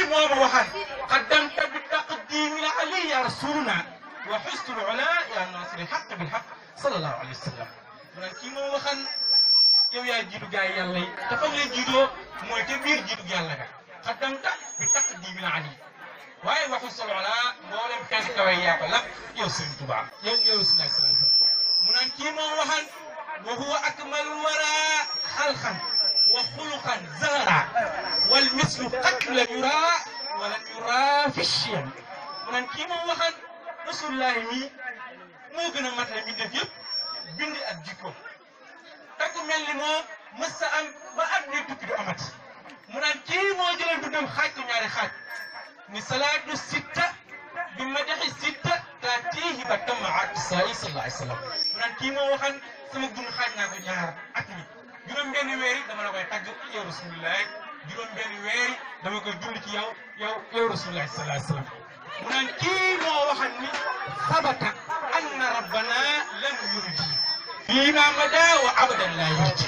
moo ma waxal qaddamta bi taqdimi la ali ya rasuluna wa xustul ula ya nasiri xaq bil xaq sallallahu alayhi wa sallam mu naan kii moo waxal yow yaa jiitu gaa yi yàlla yi dafa leen jiitoo mooy ca biir jiitu yàlla ga qaddamta bi taqdimi la ali waaye waxu solo la mboolem xeeti kawe yaa ko la yow Sëriñ Tuubaa yow Rasulullah sallallahu alayhi wa sallam mu naan kii moo waxal wa huwa akmalu wara xalqan wa xuluqan zahara wal mislu qad lam yura wa lam yura fi shiyam mu naan kii moo waxal Rasulullah mi moo gën a matale mbindeef yëpp bind ak jikko te ku mel ni moom mës sa am ba at ne tukki du amati mu naan kii moo jëlee dundam xaaj ko ñaari xaaj ni salaatu sitta bi madaxi sitta taatihi ba tamaat saa sallallahu alayhi wa sallam mu naan kii moo waxan sama dund xaaj naa ko ñaar at mi juróom-benni weer yi dama la koy tagg yow rasulullah juróom-benni weer yi dama koy julli ci yow rasulullah sallallahu alayhi wa sallam mu naan kii moo waxan ni sabata anna rabbana lam yurji fii ma mada wa abadan la yurji